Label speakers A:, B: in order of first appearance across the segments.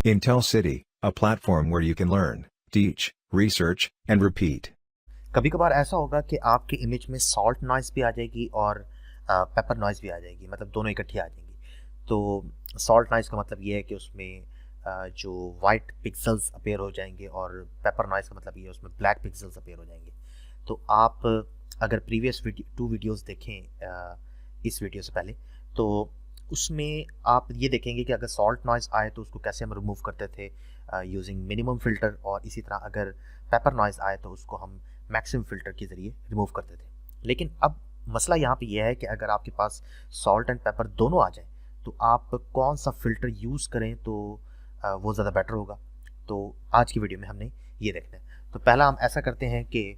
A: Intel City, a platform where you can learn, teach, research, and repeat.
B: कभी कभार ऐसा होगा कि आपकी इमेज में सॉल्ट नॉइज़ भी आ जाएगी और पेपर नॉइज़ भी आ जाएगी, मतलब दोनों इकट्ठी आ जाएंगी। तो सॉल्ट नॉइज़ का मतलब ये है कि उसमें जो वाइट पिक्सेल्स अपीयर हो जाएंगे और पेपर नॉइज़ का मतलब ये है उसमें ब्लैक पिक्सेल्स अपीयर हो जाएंगे। तो आप अगर प्रीवियस टू वीडियोस देखें इस वीडियो से पहले, तो उसमें आप ये देखेंगे कि अगर सॉल्ट नॉइज़ आए तो उसको कैसे हम रिमूव करते थे यूजिंग मिनिमम फ़िल्टर, और इसी तरह अगर पेपर नॉइज़ आए तो उसको हम मैक्सिमम फ़िल्टर के ज़रिए रिमूव करते थे। लेकिन अब मसला यहाँ पे यह है कि अगर आपके पास सॉल्ट एंड पेपर दोनों आ जाए तो आप कौन सा फ़िल्टर यूज़ करें तो वो ज़्यादा बेटर होगा। तो आज की वीडियो में हमने ये देखना है। तो पहला हम ऐसा करते हैं कि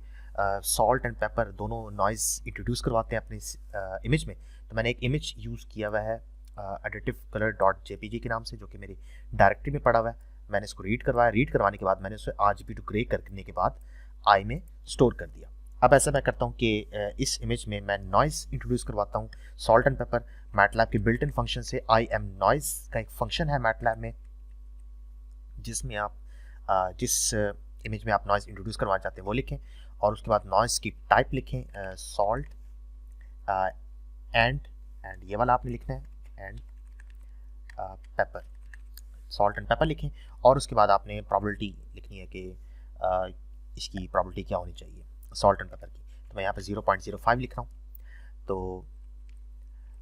B: सॉल्ट एंड पेपर दोनों नॉइज़ इंट्रोड्यूस करवाते हैं अपनी इमेज में। तो मैंने एक इमेज यूज़ किया हुआ है एडिटिव कलर डॉट जेपीजी के नाम से, जो कि मेरी डायरेक्टरी में पड़ा हुआ है। मैंने इसको रीड करवाया, रीड करवाने के बाद मैंने उसे RGB टू ग्रे करने के बाद आई में स्टोर कर दिया। अब ऐसा मैं करता हूँ कि इस इमेज में मैं नॉइज़ इंट्रोड्यूस करवाता हूँ सॉल्ट एंड पेपर। मैटलैब के बिल्ट इन फंक्शन से आई एम नॉइज़ का एक फंक्शन है मैटलैब में, जिसमें आप जिस इमेज में आप नॉइज़ इंट्रोड्यूस करवाना चाहते हैं वो लिखें, और उसके बाद नॉइज़ की टाइप लिखें सॉल्ट एंड ये वाला आपने लिखना है and paper, salt and paper लिखें। और उसके बाद आपने प्रॉबिलिटी लिखनी है कि इसकी प्रॉबिलिटी क्या होनी चाहिए सॉल्ट एंड पेपर की। तो मैं यहाँ पे 0.05 लिख रहा हूँ, तो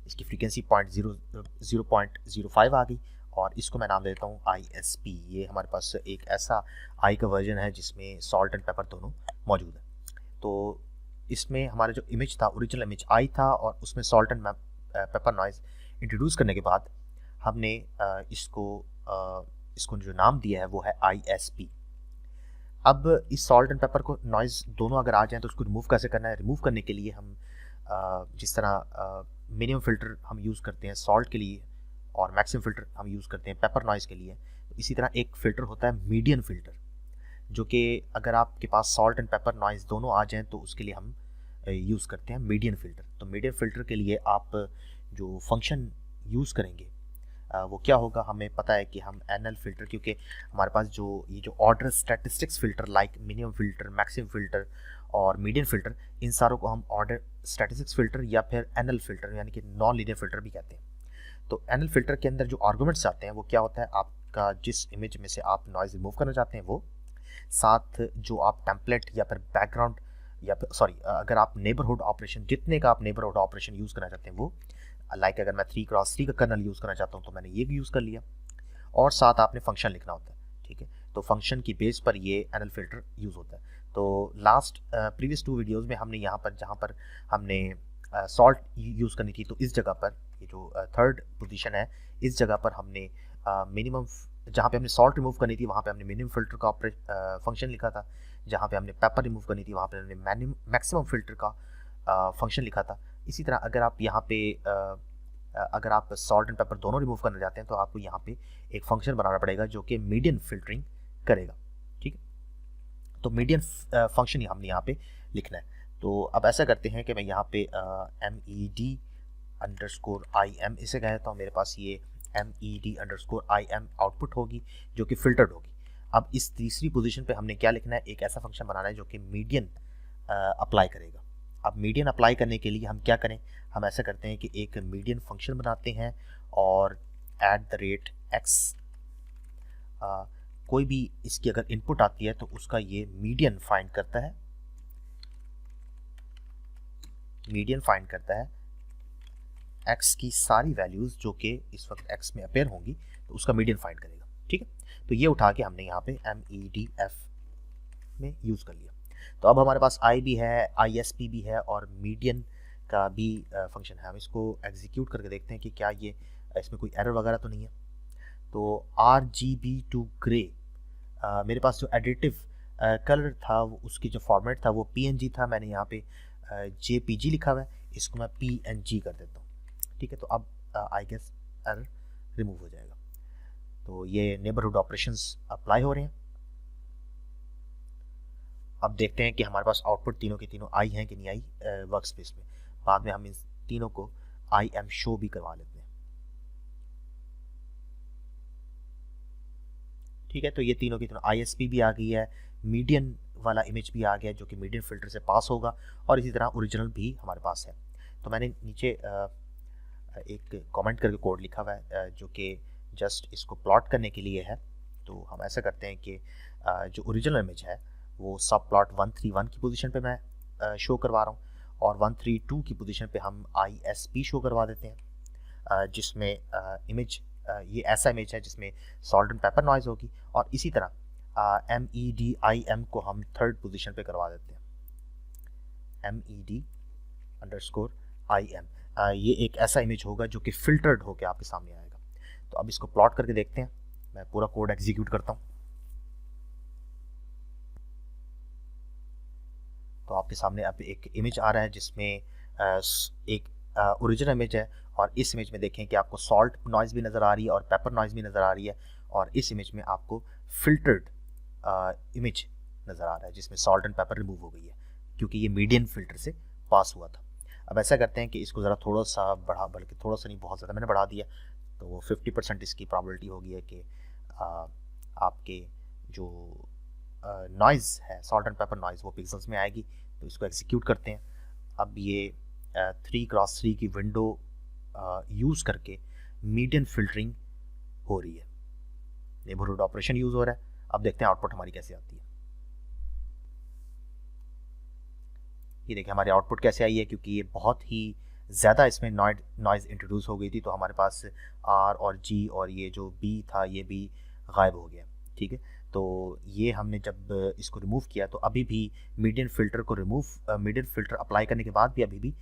B: इसकी फ्रीक्वेंसी 0.05 आ गई, और इसको मैं नाम देता हूँ ISP। ये हमारे पास एक ऐसा आई का वर्जन है जिसमें सॉल्ट एंड पेपर दोनों मौजूद है। तो इसमें हमारा जो इमेज था, ओरिजिनल इमेज आई था, और उसमें salt and paper noise introduce करने के बाद हमने इसको जो नाम दिया है वो है ISP। अब इस सॉल्ट एंड पेपर को नॉइज़ दोनों अगर आ जाएं तो उसको रिमूव कैसे करना है। रिमूव करने के लिए हम जिस तरह मिनिमम फ़िल्टर हम यूज़ करते हैं सॉल्ट के लिए और मैक्सिमम फ़िल्टर हम यूज़ करते हैं पेपर नॉइज़ के लिए, तो इसी तरह एक फ़िल्टर होता है मीडियन फ़िल्टर, जो कि अगर आपके पास सॉल्ट एंड पेपर नॉइज़ दोनों आ जाएं तो उसके लिए हम यूज़ करते हैं मीडियन फ़िल्टर। तो मीडियन फ़िल्टर के लिए आप जो फंक्शन यूज़ करेंगे वो क्या होगा, हमें पता है कि हम NL फ़िल्टर, क्योंकि हमारे पास ये जो order statistics filter like minimum filter, maximum filter और मीडियन फ़िल्टर, इन सारों को हम ऑर्डर स्टैटिस्टिक्स फ़िल्टर या फिर NL फ़िल्टर यानी कि नॉन लीनियर फ़िल्टर भी कहते हैं। तो NL फ़िल्टर के अंदर जो आर्गूमेंट्स आते हैं वो क्या होता है, आपका जिस इमेज में से आप नॉइज़ रिमूव करना चाहते हैं वो, साथ जो आप टेम्पलेट या फिर बैकग्राउंड या फिर अगर आप नेबरहुड ऑपरेशन, जितने का आप नेबरहुड ऑपरेशन यूज़ करना चाहते हैं वो, लाइक अगर मैं 3x3 का कर्नल यूज़ करना चाहता हूँ तो मैंने ये भी यूज़ कर लिया, और साथ आपने फंक्शन लिखना होता है। ठीक है, तो फंक्शन की बेस पर ये NL फ़िल्टर यूज़ होता है। तो लास्ट प्रीवियस 2 वीडियोज़ में हमने यहाँ पर जहाँ पर हमने सॉल्ट यूज़ करनी थी, तो इस जगह पर ये जो थर्ड पोजीशन है, इस जगह पर हमने मिनिमम, जहाँ पे हमने सॉल्ट रिमूव करनी थी वहाँ पे हमने मिनिमम फ़िल्टर का फंक्शन लिखा था, जहाँ पे हमने पेपर रिमूव करनी थी वहाँ पे हमने मैक्सिमम फ़िल्टर का फंक्शन लिखा था। इसी तरह अगर आप यहाँ पे अगर आप सॉल्ट एंड पेपर दोनों रिमूव करना चाहते हैं तो आपको यहाँ पे एक फंक्शन बनाना पड़ेगा जो कि मीडियन फ़िल्टरिंग करेगा। ठीक है, तो मीडियन फंक्शन हमने यहाँ पे लिखना है। तो अब ऐसा करते हैं कि मैं यहाँ पे MED_IM इसे कहता हूँ, मेरे पास ये MED_IM आउटपुट होगी जो कि फ़िल्टर्ड होगी। अब इस तीसरी पोजीशन पे हमने क्या लिखना है, एक ऐसा फंक्शन बनाना है जो कि मीडियन अप्लाई करेगा। अब मीडियन अप्लाई करने के लिए हम क्या करें, हम ऐसा करते हैं कि एक मीडियन फंक्शन बनाते हैं और @x कोई भी इसकी अगर इनपुट आती है तो उसका ये मीडियन फाइंड करता है, x की सारी वैल्यूज़ जो कि इस वक्त x में अपेयर होंगी तो उसका मीडियन फाइंड करेगा। ठीक है, तो ये उठा के हमने यहाँ पे MEDF में यूज़ कर लिया। तो अब हमारे पास I भी है, ISP भी है और मीडियन का भी फंक्शन है। हम इसको एग्जीक्यूट करके देखते हैं कि क्या ये इसमें कोई एरर वगैरह तो नहीं है। तो RGB टू ग्रे, मेरे पास जो एडिटिव कलर था उसकी जो फॉर्मेट था वो PNG था, मैंने यहाँ पे JPG लिखा हुआ है, इसको मैं PNG कर देता हूँ। ठीक है, तो अब आई गेस एरर रिमूव हो जाएगा। तो ये नेबरहुड ऑपरेशंस अप्लाई हो रहे हैं। अब देखते हैं कि हमारे पास आउटपुट तीनों के तीनों आई हैं कि नहीं आई वर्क स्पेस में। बाद में हम इन तीनों को IM शो भी करवा लेते हैं। ठीक है, तो ये तीनों की तीनों ISP भी आ गई है, मीडियन वाला इमेज भी आ गया जो कि मीडियन फिल्टर से पास होगा, और इसी तरह ओरिजिनल भी हमारे पास है। तो मैंने नीचे एक कमेंट करके कोड लिखा हुआ है जो कि जस्ट इसको प्लॉट करने के लिए है। तो हम ऐसा करते हैं कि जो ओरिजिनल इमेज है वो सब प्लॉट 131 की पोजीशन पे मैं शो करवा रहा हूँ, और 132 की पोजीशन पे हम ISP शो करवा देते हैं, जिसमें इमेज ये ऐसा इमेज है जिसमें सॉल्ट एंड पेपर नॉइज़ होगी, और इसी तरह MEDIM को हम थर्ड पोजीशन पे करवा देते हैं, MED_IM। ये एक ऐसा इमेज होगा जो कि फिल्टर्ड होकर आपके सामने आएगा। तो अब इसको प्लॉट करके देखते हैं। मैं पूरा कोड एग्जीक्यूट करता हूँ। तो आपके सामने अब एक इमेज आ रहा है जिसमें एक ओरिजिनल इमेज है, और इस इमेज में देखें कि आपको सॉल्ट नॉइज़ भी नज़र आ रही है और पेपर नॉइज़ भी नज़र आ रही है, और इस इमेज में आपको फिल्टर्ड इमेज नज़र आ रहा है जिसमें सॉल्ट एंड पेपर रिमूव हो गई है, क्योंकि ये मीडियन फिल्टर से पास हुआ था। अब ऐसा करते हैं कि इसको ज़रा थोड़ा सा बढ़ा, बल्कि थोड़ा सा नहीं बहुत ज़्यादा मैंने बढ़ा दिया, तो 50% इसकी प्रॉबिलिटी होगी है कि आपके जो नॉइज़ है, सॉल्ट एंड पेपर नॉइज़, वो पिक्सल्स में आएगी। तो इसको एग्जीक्यूट करते हैं। अब ये 3x3 की विंडो यूज़ करके मीडियन फिल्टरिंग हो रही है, नेबरहुड ऑपरेशन यूज़ हो रहा है। अब देखते हैं आउटपुट हमारी कैसे आती है। ये देखिए हमारी आउटपुट कैसे आई है, क्योंकि ये बहुत ही ज़्यादा इसमें नॉइज़ इंट्रोड्यूस हो गई थी, तो हमारे पास R और G और ये जो B था ये भी गायब हो गया। ठीक है, तो ये हमने जब इसको रिमूव किया तो अभी भी मीडियन फिल्टर अप्लाई करने के बाद भी अभी भी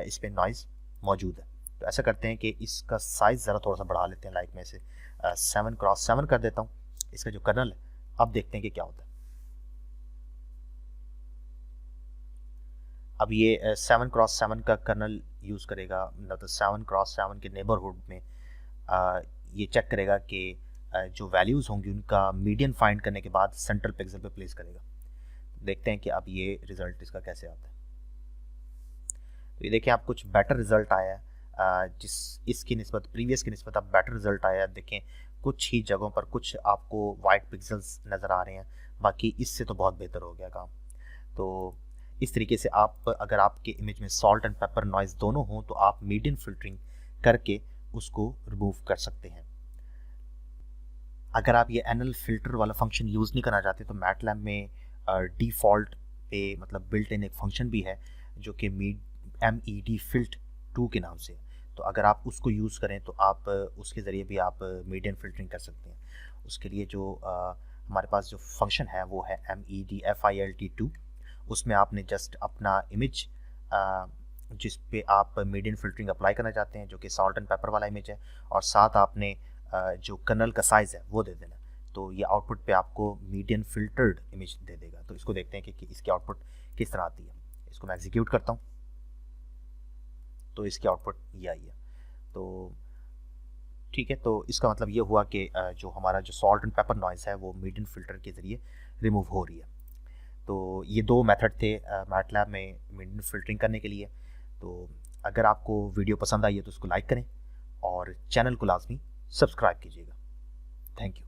B: इस पर नॉइज़ मौजूद है। तो ऐसा करते हैं कि इसका साइज़ ज़रा थोड़ा सा बढ़ा लेते हैं, लाइक मैं इसे 7x7 कर देता हूँ, इसका जो कर्नल है। अब देखते हैं कि क्या होता है। अब ये 7x7 का कर्नल यूज़ करेगा, मतलब 7x7 के नेबरहुड में ये चेक करेगा कि जो वैल्यूज़ होंगी उनका मीडियन फाइंड करने के बाद सेंट्रल पिक्सल पे प्लेस करेगा। देखते हैं कि अब ये रिज़ल्ट इसका कैसे आता है। तो ये देखिए आप कुछ बेटर रिज़ल्ट आया है, इसकी निस्बत प्रीवियस की निस्बत अब बेटर रिज़ल्ट आया है। देखें कुछ ही जगहों पर कुछ आपको वाइट पिक्सल्स नज़र आ रहे हैं, बाकी इससे तो बहुत बेहतर हो गया काम। तो इस तरीके से आप, अगर आपके इमेज में सॉल्ट एंड पेपर नॉइज़ दोनों हों तो आप मीडियन फिल्टरिंग करके उसको रिमूव कर सकते हैं। अगर आप ये एनएल फिल्टर वाला फंक्शन यूज़ नहीं करना चाहते तो मैटलैब में डिफ़ॉल्ट पे मतलब बिल्ट इन एक फंक्शन भी है जो कि MEDFilt2 के नाम से है। तो अगर आप उसको यूज़ करें तो आप उसके ज़रिए भी आप मीडियन फिल्टरिंग कर सकते हैं। उसके लिए जो हमारे पास जो फंक्शन है वो है MEDFilt2। उसमें आपने जस्ट अपना इमेज जिस पे आप मीडियन फिल्टरिंग अप्लाई करना चाहते हैं, जो कि सॉल्ट एंड पेपर वाला इमेज है, और साथ आपने जो कर्नल का साइज़ है वो दे देना। तो ये आउटपुट पे आपको मीडियन फिल्टर्ड इमेज दे देगा। तो इसको देखते हैं कि इसकी आउटपुट किस तरह आती है। इसको मैं एग्जीक्यूट करता हूँ तो इसकी आउटपुट ये आई है। तो ठीक है, तो इसका मतलब ये हुआ कि जो हमारा जो सॉल्ट एंड पेपर नॉइज़ है वो मीडियन फिल्टर के ज़रिए रिमूव हो रही है। तो ये दो मेथड थे मैटलैब में मीडियन फिल्टरिंग करने के लिए। तो अगर आपको वीडियो पसंद आई है तो उसको लाइक करें और चैनल को लाजमी सब्सक्राइब कीजिएगा। Thank you.